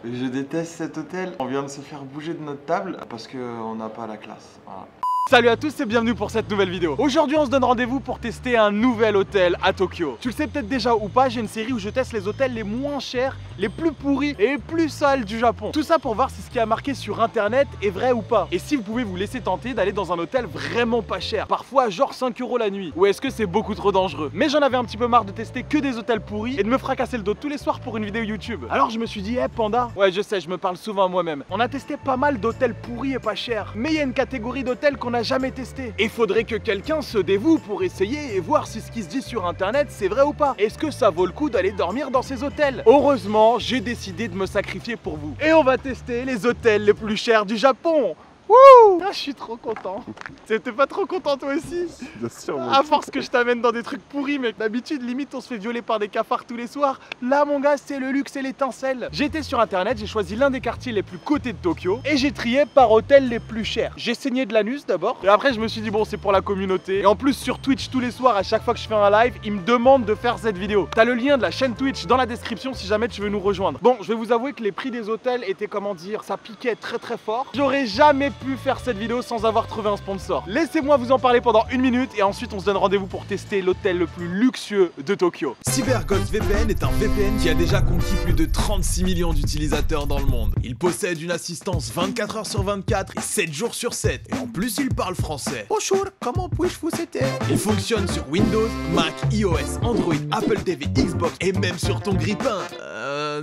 Je déteste cet hôtel. On vient de se faire bouger de notre table parce qu'on n'a pas la classe. Voilà. Salut à tous et bienvenue pour cette nouvelle vidéo. Aujourd'hui on se donne rendez-vous pour tester un nouvel hôtel à Tokyo. Tu le sais peut-être déjà ou pas, j'ai une série où je teste les hôtels les moins chers, les plus pourris et les plus sales du Japon. Tout ça pour voir si ce qui a marqué sur internet est vrai ou pas. Et si vous pouvez vous laisser tenter d'aller dans un hôtel vraiment pas cher, parfois genre 5 € la nuit. Ou est-ce que c'est beaucoup trop dangereux? Mais j'en avais un petit peu marre de tester que des hôtels pourris et de me fracasser le dos tous les soirs pour une vidéo YouTube. Alors je me suis dit, Panda, ouais je sais, je me parle souvent à moi-même. On a testé pas mal d'hôtels pourris et pas chers. Mais il y a une catégorie d'hôtels qu'on n'a jamais testé. Et faudrait que quelqu'un se dévoue pour essayer et voir si ce qui se dit sur internet c'est vrai ou pas. Est-ce que ça vaut le coup d'aller dormir dans ces hôtels? Heureusement, j'ai décidé de me sacrifier pour vous. Et on va tester les hôtels les plus chers du Japon. Wouh! Ah, je suis trop content. T'es pas trop content toi aussi? Bien sûr. À force que je t'amène dans des trucs pourris, mec. D'habitude, limite, on se fait violer par des cafards tous les soirs. Là, mon gars, c'est le luxe et l'étincelle. J'ai été sur internet, j'ai choisi l'un des quartiers les plus cotés de Tokyo et j'ai trié par hôtel les plus chers. J'ai saigné de l'anus d'abord et après, je me suis dit, bon, c'est pour la communauté. Et en plus, sur Twitch, tous les soirs, à chaque fois que je fais un live, ils me demandent de faire cette vidéo. T'as le lien de la chaîne Twitch dans la description si jamais tu veux nous rejoindre. Bon, je vais vous avouer que les prix des hôtels étaient, comment dire, ça piquait très très fort. J'aurais jamais pu faire cette vidéo sans avoir trouvé un sponsor. Laissez-moi vous en parler pendant une minute et ensuite on se donne rendez-vous pour tester l'hôtel le plus luxueux de Tokyo. CyberGhost VPN est un VPN qui a déjà conquis plus de 36 millions d'utilisateurs dans le monde. Il possède une assistance 24 h sur 24 et 7 jours sur 7. Et en plus, il parle français. Bonjour, comment puis-je vous aider? Il fonctionne sur Windows, Mac, iOS, Android, Apple TV, Xbox et même sur ton grippin.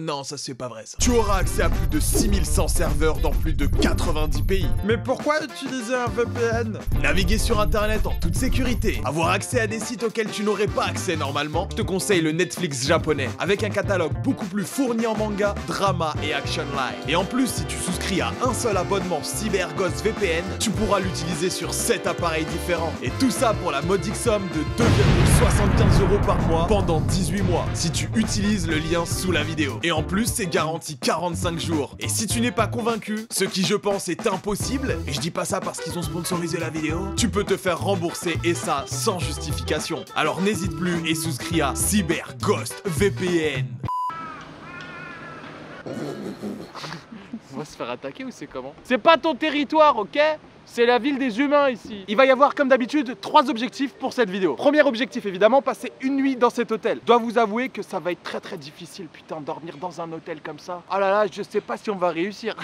Non, ça c'est pas vrai ça. Tu auras accès à plus de 6100 serveurs dans plus de 90 pays. Mais pourquoi utiliser un VPN? Naviguer sur internet en toute sécurité, avoir accès à des sites auxquels tu n'aurais pas accès normalement, je te conseille le Netflix japonais, avec un catalogue beaucoup plus fourni en manga, drama et action live. Et en plus, si tu souscris à un seul abonnement CyberGhost VPN, tu pourras l'utiliser sur 7 appareils différents. Et tout ça pour la modique somme de 2,75 € par mois pendant 18 mois, si tu utilises le lien sous la vidéo. Et en plus, c'est garanti 45 jours. Et si tu n'es pas convaincu, ce qui je pense est impossible, et je dis pas ça parce qu'ils ont sponsorisé la vidéo, tu peux te faire rembourser et ça sans justification. Alors n'hésite plus et souscris à CyberGhost VPN. On va se faire attaquer ou c'est comment? C'est pas ton territoire, ok? C'est la ville des humains ici. Il va y avoir comme d'habitude 3 objectifs pour cette vidéo. Premier objectif évidemment, passer une nuit dans cet hôtel. Dois vous avouer que ça va être très difficile, putain, dormir dans un hôtel comme ça. Oh là là, je sais pas si on va réussir.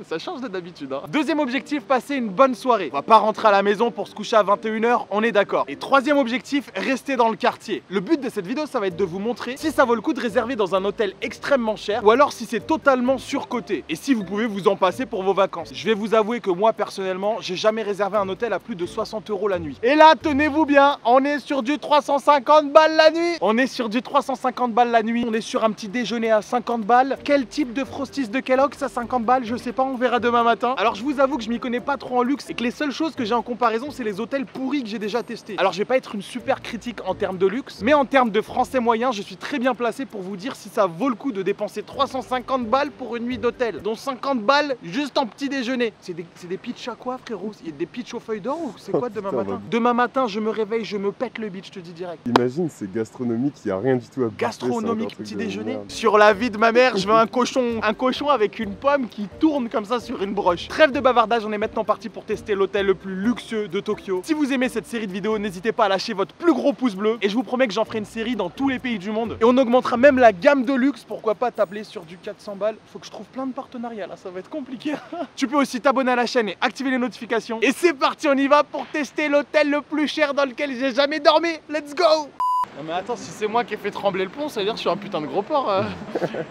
Ça change de d'habitude, hein. Deuxième objectif, passer une bonne soirée. On va pas rentrer à la maison pour se coucher à 21 h, on est d'accord. Et troisième objectif, rester dans le quartier. Le but de cette vidéo, ça va être de vous montrer si ça vaut le coup de réserver dans un hôtel extrêmement cher ou alors si c'est totalement surcoté. Et si vous pouvez vous en passer pour vos vacances. Je vais vous avouer que moi personnellement, j'ai jamais réservé un hôtel à plus de 60 € la nuit. Et là, tenez-vous bien, on est sur du 350 balles la nuit. On est sur du 350 balles la nuit. On est sur un petit déjeuner à 50 balles. Quel type de Frosties de Kellogg's à 50 balles? Je sais pas, on verra demain matin. Alors je vous avoue que je m'y connais pas trop en luxe et que les seules choses que j'ai en comparaison, c'est les hôtels pourris que j'ai déjà testés. Alors je vais pas être une super critique en termes de luxe, mais en termes de français moyen, je suis très bien placé pour vous dire si ça vaut le coup de dépenser 350 balles pour une nuit d'hôtel, dont 50 balles juste en petit déjeuner. C'est des pitchs à quoi, frérot? Il y a des pitchs aux feuilles d'or ou c'est quoi demain matin? Demain matin, je me réveille, je me pète le beat, je te dis direct. Imagine, c'est gastronomique, il n'y a rien du tout à bouffer. Gastronomique petit déjeuner. Sur la vie de ma mère, je veux un cochon avec une pomme qui tourne comme ça sur une broche. Trêve de bavardage, on est maintenant parti pour tester l'hôtel le plus luxueux de Tokyo. Si vous aimez cette série de vidéos, n'hésitez pas à lâcher votre plus gros pouce bleu et je vous promets que j'en ferai une série dans tous les pays du monde et on augmentera même la gamme de luxe. Pourquoi pas tabler sur du 400 balles? Faut que je trouve plein de partenariats là, ça va être compliqué. Tu peux aussi t'abonner à la chaîne et activer les notifications. Et c'est parti, on y va pour tester l'hôtel le plus cher dans lequel j'ai jamais dormi. Let's go! Non mais attends, si c'est moi qui ai fait trembler le pont, ça veut dire que je suis un putain de gros porc.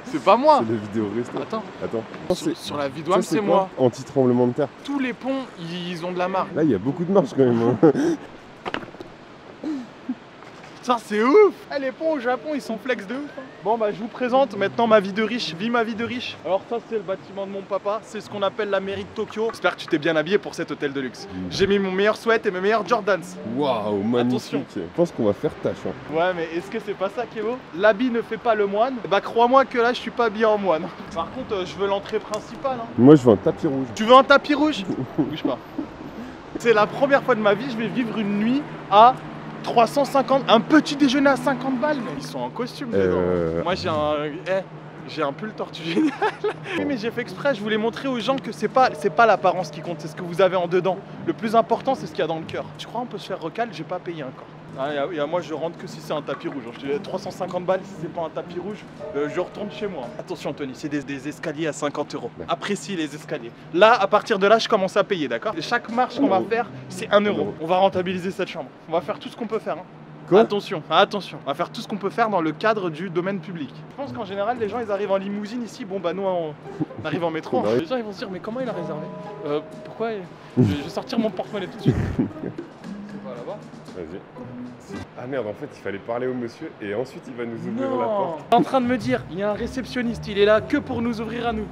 C'est pas moi. C'est la vidéo resto. Attends. Sur la vidéo, c'est moi. Anti-tremblement de terre. Tous les ponts, ils ont de la marge. Là, il y a beaucoup de marge quand même. Hein. Putain, c'est ouf! Les ponts au Japon, ils sont flex de ouf. Hein. Bon, bah, je vous présente maintenant ma vie de riche. Vis ma vie de riche. Alors, ça, c'est le bâtiment de mon papa. C'est ce qu'on appelle la mairie de Tokyo. J'espère que tu t'es bien habillé pour cet hôtel de luxe. J'ai mis mon meilleur sweat et mes meilleurs Jordans. Waouh, magnifique. Attention. Je pense qu'on va faire tâche. Hein. Ouais, mais est-ce que c'est pas ça qui est beau? L'habit ne fait pas le moine. Bah, crois-moi que là, je suis pas habillé en moine. Par contre, je veux l'entrée principale. Hein. Moi, je veux un tapis rouge. Tu veux un tapis rouge? Bouge pas. C'est la première fois de ma vie, je vais vivre une nuit à 350, un petit déjeuner à 50 balles, mais ils sont en costume dedans. Moi j'ai un... J'ai un pull tortue génial. Oui, mais j'ai fait exprès, je voulais montrer aux gens que c'est pas l'apparence qui compte, c'est ce que vous avez en dedans. Le plus important, c'est ce qu'il y a dans le cœur. Tu crois on peut se faire recal? J'ai pas payé encore. Ah, moi je rentre que si c'est un tapis rouge. Je te dis 350 balles si c'est pas un tapis rouge, je retourne chez moi. Attention Anthony, c'est des escaliers à 50 €. Apprécie les escaliers. Là, à partir de là, je commence à payer, d'accord? Chaque marche qu'on va faire, c'est 1 €. On va rentabiliser cette chambre. On va faire tout ce qu'on peut faire. Hein. Quoi? Attention, attention, on va faire tout ce qu'on peut faire dans le cadre du domaine public. Je pense qu'en général, les gens ils arrivent en limousine ici, bon bah nous on arrive en métro. Les gens ils vont se dire mais comment il a réservé? Pourquoi je vais sortir mon porte-monnaie tout de suite. C'est pas là-bas? Vas-y. Ah merde, en fait, il fallait parler au monsieur et ensuite il va nous ouvrir la porte. T'es en train de me dire, il y a un réceptionniste, il est là que pour nous ouvrir à nous.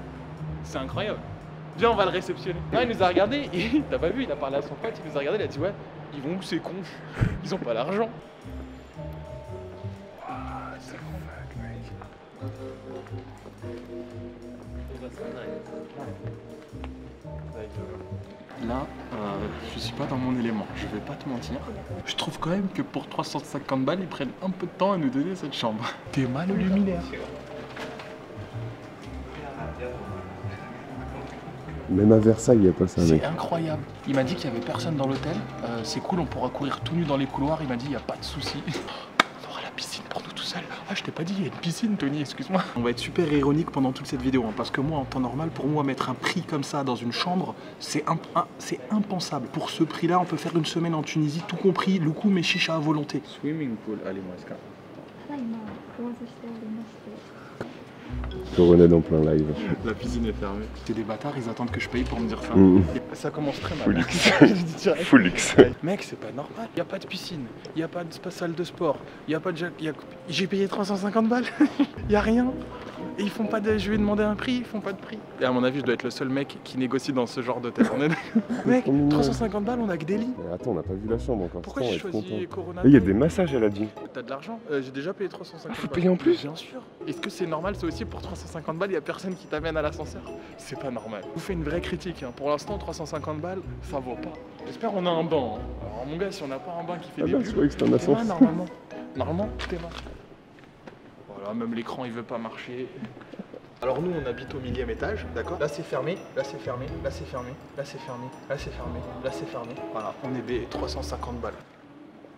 C'est incroyable. Viens, on va le réceptionner. Non, il nous a regardé, t'as pas vu, il a parlé à son pote, il nous a regardé, il a dit ouais, ils vont où ces cons? Ils ont pas l'argent. Là, je suis pas dans mon élément, je vais pas te mentir. Je trouve quand même que pour 350 balles, ils prennent un peu de temps à nous donner cette chambre. T'es mal au luminaire. Même à Versailles, il n'y a pas ça, mec. C'est incroyable. Il m'a dit qu'il y avait personne dans l'hôtel. C'est cool, on pourra courir tout nu dans les couloirs. Il m'a dit il n'y a pas de souci. On aura la piscine pour nous tout seuls. Ah, je t'ai pas dit, il y a une piscine, Tony, excuse-moi. On va être super ironique pendant toute cette vidéo, hein, parce que moi, en temps normal, pour moi, mettre un prix comme ça dans une chambre, c'est impensable. Pour ce prix-là, on peut faire une semaine en Tunisie, tout compris, le coup, mais chicha à volonté. Swimming pool, allez, moi, est-ce que... Coronel en plein live. La piscine est fermée. C'est des bâtards, ils attendent que je paye pour me dire ça. Ça commence très mal. Full luxe. Full luxe. Mec, c'est pas normal. Y a pas de piscine, y a pas de salle de sport, y a pas de... J'ai payé 350 balles. Y a rien. Et ils font pas de... Je vais demander un prix, ils font pas de prix. Et à mon avis, je dois être le seul mec qui négocie dans ce genre d'hôtel. On est mec, 350 balles, on a que des lits. Mais attends, on n'a pas vu la chambre encore. Pourquoi j'ai choisi Corona? Il y a des massages, elle a dit. T'as de l'argent? J'ai déjà payé 350 balles. Faut payer en plus? Bien sûr. Est-ce que c'est normal, c'est aussi pour 350 balles, il y a personne qui t'amène à l'ascenseur? C'est pas normal. Je vous fais une vraie critique. Hein. Pour l'instant, 350 balles, ça vaut pas. J'espère qu'on a un banc. Hein. Alors mon gars, si on n'a pas un banc qui fait des je croyais que c'était un ascenseur. Normalement. Normalement, tout est là. Voilà, même l'écran, il veut pas marcher. Alors nous on habite au 1000e étage, d'accord? Là c'est fermé, là c'est fermé, là c'est fermé, là c'est fermé, là c'est fermé, là c'est fermé. Voilà, on est payé 350 balles.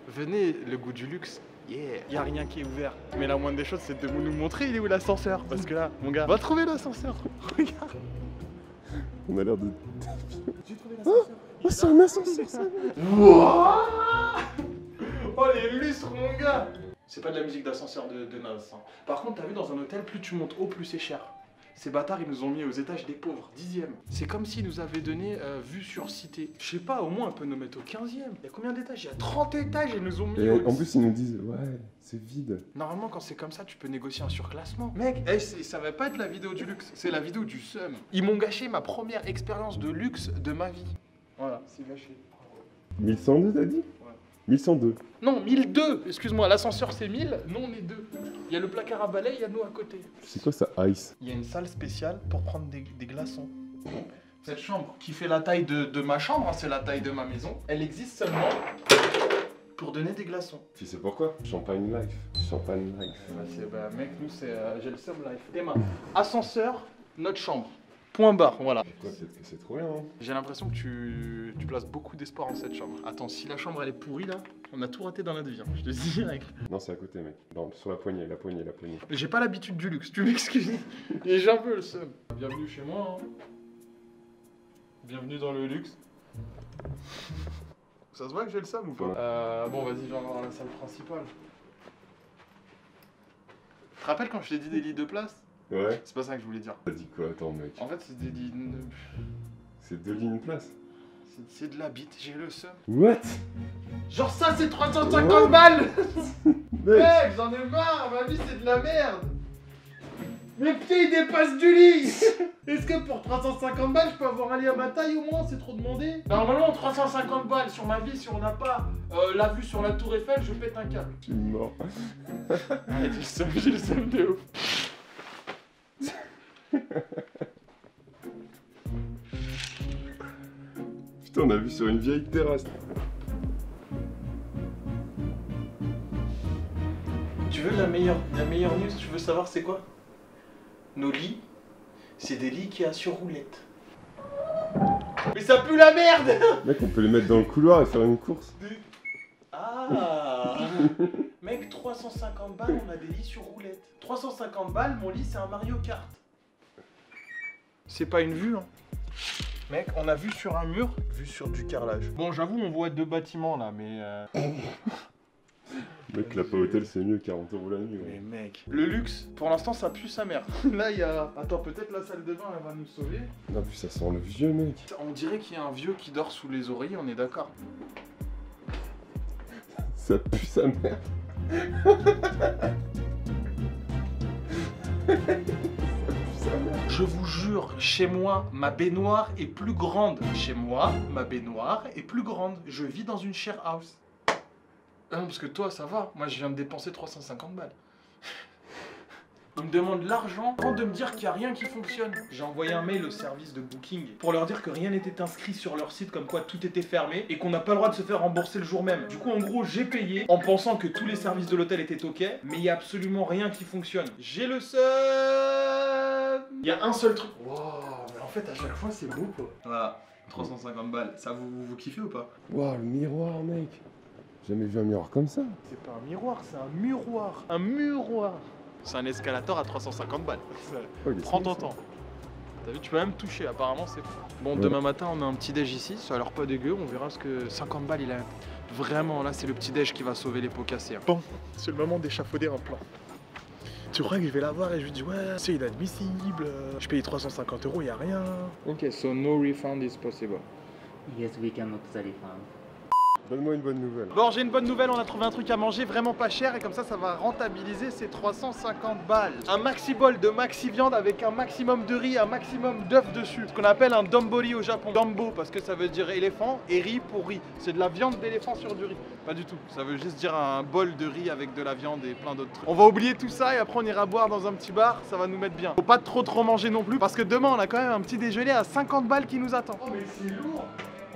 Venez, le goût du luxe, yeah. Y a rien qui est ouvert. Mais la moindre des choses c'est de nous montrer il est où l'ascenseur. Parce que là, mon gars, va trouver l'ascenseur. Regarde. On a l'air de... J'ai trouvé l'ascenseur. Oh, c'est un ascenseur ça. Wouah. Oh les lustres mon gars. C'est pas de la musique d'ascenseur de naze. Hein. Par contre, t'as vu, dans un hôtel, plus tu montes haut, plus c'est cher. Ces bâtards, ils nous ont mis aux étages des pauvres, 10e. C'est comme s'ils nous avaient donné vue sur cité. Je sais pas, au moins, on peut nous mettre au 15e. Il y a combien d'étages? Il y a 30 étages et ils nous ont mis Et en plus, ils nous disent, ouais, c'est vide. Normalement, quand c'est comme ça, tu peux négocier un surclassement. Mec, ça va pas être la vidéo du luxe, c'est la vidéo du seum. Ils m'ont gâché ma première expérience de luxe de ma vie. Voilà, c'est gâché. 1102, t'as dit? 1102. Non, 1002, excuse-moi, l'ascenseur c'est 1000, nous on est 2. Il y a le placard à balai, il y a nous à côté. C'est quoi ça, ice? Il y a une salle spéciale pour prendre des glaçons. Cette chambre, qui fait la taille de ma chambre, hein, c'est la taille de ma maison, elle existe seulement pour donner des glaçons. Tu sais pourquoi? Champagne life. Champagne life. Bah mec, nous c'est... j'ai le seum life. Emma, ascenseur, notre chambre. Point barre, voilà. Toi, peut-être que c'est trop bien, hein. J'ai l'impression que tu places beaucoup d'espoir en cette chambre. Attends, si la chambre elle est pourrie là, on a tout raté dans notre vie, hein. Je te dis direct. Non, c'est à côté, mec. Non, sur la poignée, la poignée. J'ai pas l'habitude du luxe, tu m'excuses. Et j'ai un peu le seum. Bienvenue chez moi, hein. Bienvenue dans le luxe. Ça se voit que j'ai le seum ou pas? Bon, vas-y, viens dans la salle principale. Tu te rappelles quand je t'ai dit des lits de place? Ouais. C'est pas ça que je voulais dire. T'as dit quoi? Attends, mec. En fait, c'est des lits... C'est 2 lignes de place. C'est de la bite, j'ai le seum. What? Genre ça, c'est 350 balles. Mec, j'en ai marre, ma vie c'est de la merde. Mes pieds ils dépassent du lit. Est-ce que pour 350 balles, je peux avoir un lit à ma taille au moins? C'est trop demandé. Normalement, 350 balles sur ma vie, si on n'a pas la vue sur la tour Eiffel, je pète un câble. Je suis mort. J'ai le seum de ouf. Putain, on a vu sur une vieille terrasse. Tu veux la meilleure news? Tu veux savoir c'est quoi? nos lits, c'est des lits qui a sur roulette. Mais ça pue la merde! Mec, on peut les mettre dans le couloir et faire une course. Ah! Mec, 350 balles, on a des lits sur roulette. 350 balles, mon lit, c'est un Mario Kart. C'est pas une vue, hein. Mec, on a vu sur un mur, vue sur du carrelage. Bon, j'avoue, on voit deux bâtiments là, mais. Mec, la pas hôtel, c'est mieux, 40 € la nuit. Mais Ouais. mec, le luxe, pour l'instant, ça pue sa mère. Là, il y a. Attends, peut-être la salle de bain, elle va nous sauver. Non, puis ça sent le vieux, mec. On dirait qu'il y a un vieux qui dort sous les oreillers, on est d'accord. Ça pue sa mère. Je vous jure, chez moi, ma baignoire est plus grande. Chez moi, ma baignoire est plus grande. Je vis dans une share house. Ah non, parce que toi, ça va. Moi, je viens de dépenser 350 balles. Ils me demandent l'argent avant de me dire qu'il n'y a rien qui fonctionne. J'ai envoyé un mail au service de booking pour leur dire que rien n'était inscrit sur leur site, comme quoi tout était fermé et qu'on n'a pas le droit de se faire rembourser le jour même. Du coup, en gros, j'ai payé en pensant que tous les services de l'hôtel étaient ok, mais il n'y a absolument rien qui fonctionne. J'ai le seum. Il y a un seul truc. Wow, mais en fait, à chaque fois, c'est beau quoi. Voilà, 350 balles. Ça, vous kiffez ou pas? Waouh, le miroir, mec. Jamais vu un miroir comme ça. C'est pas un miroir, c'est un muroir. Un muroir. C'est un escalator à 350 balles. Oh, il est Prends ton stylé, temps. T'as vu, tu peux même toucher, apparemment c'est bon. Demain matin, on a un petit déj ici, ça a l'air pas dégueu, on verra ce que 50 balles il a. Vraiment, là, c'est le petit déj qui va sauver les pots cassés. Hein. Bon, c'est le moment d'échafauder un plan. Tu crois que je vais la voir et je lui dis ouais, c'est inadmissible, je paye 350 €, y a rien. Ok, so no refund is possible. Yes, we cannot refund. Donne-moi une bonne nouvelle. Bon, j'ai une bonne nouvelle, on a trouvé un truc à manger vraiment pas cher et comme ça va rentabiliser ces 350 balles. Un maxi bol de maxi viande avec un maximum de riz, un maximum d'œufs dessus. Ce qu'on appelle un dombori au Japon. Dombo parce que ça veut dire éléphant et riz pour riz. C'est de la viande d'éléphant sur du riz. Pas du tout, ça veut juste dire un bol de riz avec de la viande et plein d'autres trucs. On va oublier tout ça et après on ira boire dans un petit bar, ça va nous mettre bien. Faut pas trop manger non plus parce que demain on a quand même un petit déjeuner à 50 balles qui nous attend. Oh mais c'est lourd!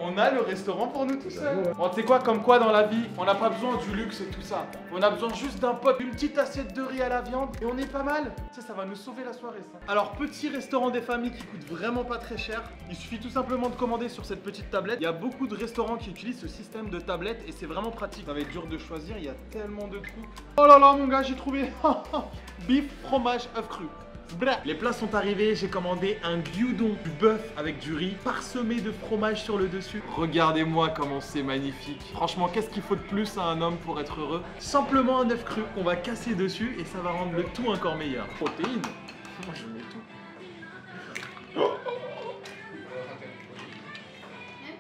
On a le restaurant pour nous tout seuls. Bon, tu sais quoi, comme quoi dans la vie, on n'a pas besoin du luxe et tout ça. On a besoin juste d'un pot, une petite assiette de riz à la viande et on est pas mal. Tu sais, ça va nous sauver la soirée ça. Alors, petit restaurant des familles qui coûte vraiment pas très cher. Il suffit tout simplement de commander sur cette petite tablette. Il y a beaucoup de restaurants qui utilisent ce système de tablette et c'est vraiment pratique. Ça va être dur de choisir, il y a tellement de trucs. Oh là là mon gars, j'ai trouvé bif, fromage, œuf cru. Les plats sont arrivés, j'ai commandé un gyudon, du bœuf avec du riz, parsemé de fromage sur le dessus. Regardez-moi comment c'est magnifique. Franchement, qu'est-ce qu'il faut de plus à un homme pour être heureux? Simplement un œuf cru qu'on va casser dessus et ça va rendre le tout encore meilleur. Protéines. Moi je mets tout.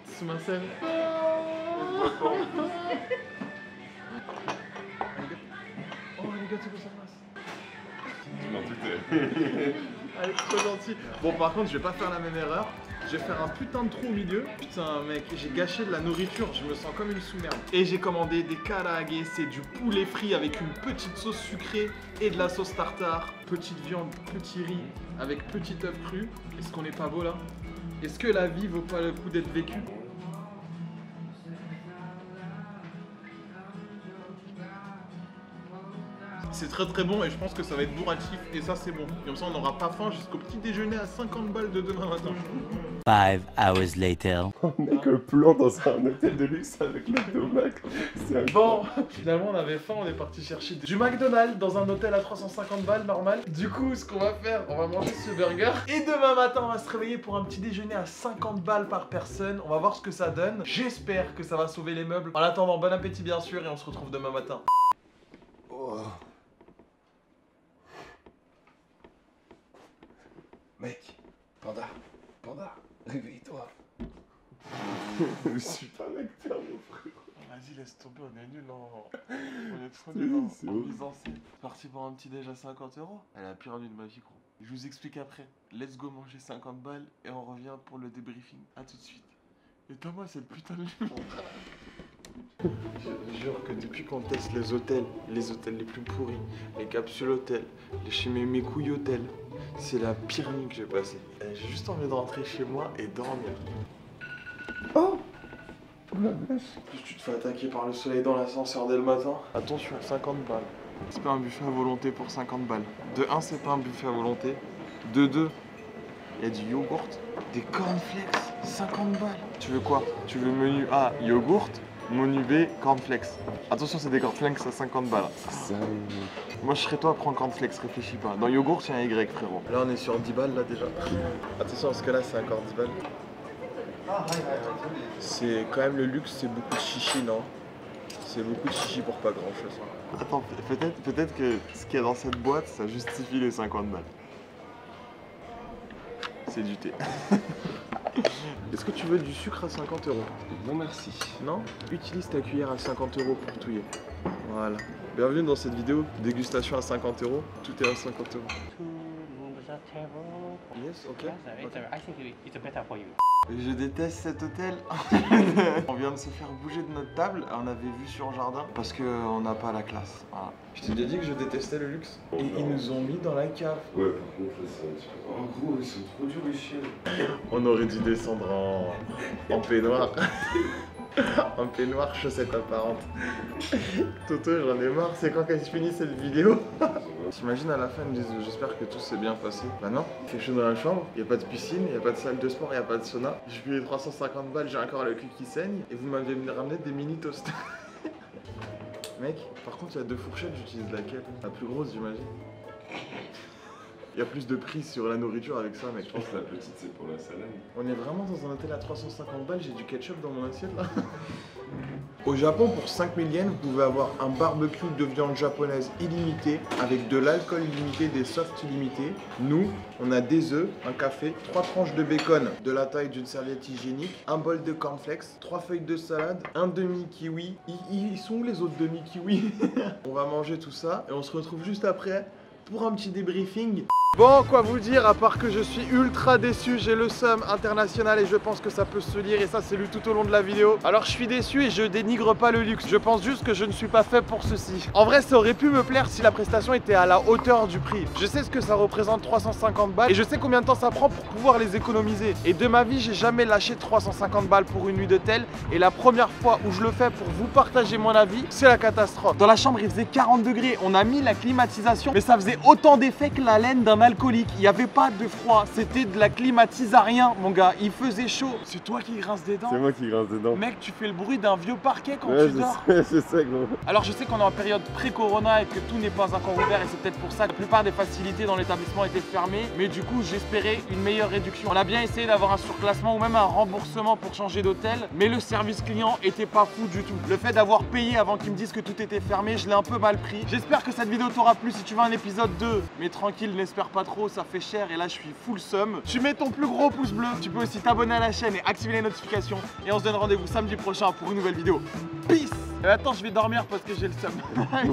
C'est ma scène. Oh les gars, c'est quoi ça passe? Elle est trop gentille. Bon, par contre, je vais pas faire la même erreur. Je vais faire un putain de trou au milieu. Putain, mec, j'ai gâché de la nourriture. Je me sens comme une sous-merde. Et j'ai commandé des karaage. C'est du poulet frit avec une petite sauce sucrée et de la sauce tartare. Petite viande, petit riz avec petit œuf cru. Est-ce qu'on est pas beau là? Est-ce que la vie vaut pas le coup d'être vécue? C'est très très bon et je pense que ça va être bourratif et ça c'est bon. Comme ça on n'aura pas faim jusqu'au petit déjeuner à 50 balles de demain matin. 5 hours later. Oh mec, le plan dans un hôtel de luxe avec McDonald's. C'est Bon, finalement on avait faim, on est parti chercher du McDonald's dans un hôtel à 350 balles normal. Du coup ce qu'on va faire, on va manger ce burger. Et demain matin on va se réveiller pour un petit déjeuner à 50 balles par personne. On va voir ce que ça donne. J'espère que ça va sauver les meubles. En attendant, bon appétit bien sûr et on se retrouve demain matin. Oh. Mec, Panda, réveille-toi. Je suis pas mec, ferme, frère. Vas-y, laisse tomber, on est nul on est trop nul C'est en horrible. mise en scène. Parti pour un petit déj à 50 €. Elle a la pire nuit de ma vie, gros. Je vous explique après. Let's go manger 50 balles et on revient pour le débriefing. A tout de suite. Et Thomas, c'est le putain de nuit. Je te jure que depuis qu'on teste les hôtels les plus pourris, les capsules hôtels, les chez mes couilles hôtels, c'est la pire nuit que j'ai passée. J'ai juste envie de rentrer chez moi et dormir. Oh la vache. Plus tu te fais attaquer par le soleil dans l'ascenseur dès le matin. Attention, 50 balles. C'est pas un buffet à volonté pour 50 balles. De 1, c'est pas un buffet à volonté. 2. Il y a du yogourt, des cornflakes, 50 balles. Tu veux quoi? Tu veux menu A, yogourt, menu B, cornflakes. Attention, c'est des cornflakes à 50 balles. Ça... Moi, je serais toi, prends cornflakes, réfléchis pas. Dans yogourt, il y a un Y, frérot. Là, on est sur 10 balles, là, déjà. Attention, parce que là, c'est encore 10 balles. C'est quand même le luxe, c'est beaucoup de chichi, non? C'est beaucoup de chichi pour pas grand chose. Attends, peut-être que ce qu'il y a dans cette boîte, ça justifie les 50 balles. C'est du thé. Est-ce que tu veux du sucre à 50 €? Non merci. Non? Utilise ta cuillère à 50 € pour touiller. Voilà. Bienvenue dans cette vidéo, dégustation à 50 €. Tout est à 50 €. Yes, ok. I think it's better for you. Je déteste cet hôtel. On vient de se faire bouger de notre table. On avait vu sur jardin parce qu'on n'a pas la classe. Voilà. Je t'ai déjà dit que je détestais le luxe. Et ils nous ont mis dans la cave. Ouais, par contre, là, c'est un petit peu... Oh gros, ils sont trop durs les chiens. On aurait dû descendre en peignoir. En peignoir, chaussettes apparentes. Toto, j'en ai marre. C'est quand qu'elle finit cette vidéo? T'imagines à la fin, ils me disent j'espère que tout s'est bien passé. Bah non, il fait chaud dans la chambre, il n'y a pas de piscine, il n'y a pas de salle de sport, il n'y a pas de sauna. J'ai payé 350 balles, j'ai encore le cul qui saigne et vous m'avez ramené des mini toasts. Mec, par contre, il y a 2 fourchettes, j'utilise laquelle? La plus grosse, j'imagine. Il y a plus de prix sur la nourriture avec ça, mec. Je pense que la petite, c'est pour la salade. On est vraiment dans un hôtel à 350 balles, j'ai du ketchup dans mon assiette là. Au Japon, pour 5000 yens, vous pouvez avoir un barbecue de viande japonaise illimité, avec de l'alcool illimité, des softs illimités. Nous, on a des œufs, un café, 3 tranches de bacon de la taille d'une serviette hygiénique, un bol de cornflakes, 3 feuilles de salade, un demi-kiwi. Ils sont où les autres demi-kiwi? On va manger tout ça et on se retrouve juste après pour un petit débriefing. Bon, quoi vous dire, à part que je suis ultra déçu, j'ai le seum international et je pense que ça peut se lire et ça c'est lu tout au long de la vidéo. Alors je suis déçu et je dénigre pas le luxe, je pense juste que je ne suis pas fait pour ceci. En vrai, ça aurait pu me plaire si la prestation était à la hauteur du prix. Je sais ce que ça représente 350 balles et je sais combien de temps ça prend pour pouvoir les économiser. Et de ma vie, j'ai jamais lâché 350 balles pour une nuit d'hôtel et la première fois où je le fais pour vous partager mon avis, c'est la catastrophe. Dans la chambre, il faisait 40 degrés, on a mis la climatisation, mais ça faisait autant d'effet que la laine d'un alcoolique. Il n'y avait pas de froid, c'était de la climatisarien, mon gars. Il faisait chaud. C'est toi qui grince des dents? C'est moi qui grince des dents. Mec, tu fais le bruit d'un vieux parquet quand ouais, tu dors. C'est ça, gros. Alors je sais qu'on est en période pré-corona et que tout n'est pas encore ouvert et c'est peut-être pour ça que la plupart des facilités dans l'établissement étaient fermées. Mais du coup, j'espérais une meilleure réduction. On a bien essayé d'avoir un surclassement ou même un remboursement pour changer d'hôtel, mais le service client était pas fou du tout. Le fait d'avoir payé avant qu'ils me disent que tout était fermé, je l'ai un peu mal pris. J'espère que cette vidéo t'aura plu. Si tu veux un épisode 2, mais tranquille, n'espère pas trop, ça fait cher et là je suis full seum. Tu mets ton plus gros pouce bleu, tu peux aussi t'abonner à la chaîne et activer les notifications. Et on se donne rendez-vous samedi prochain pour une nouvelle vidéo. Peace! Et attends, je vais dormir parce que j'ai le seum. Salut.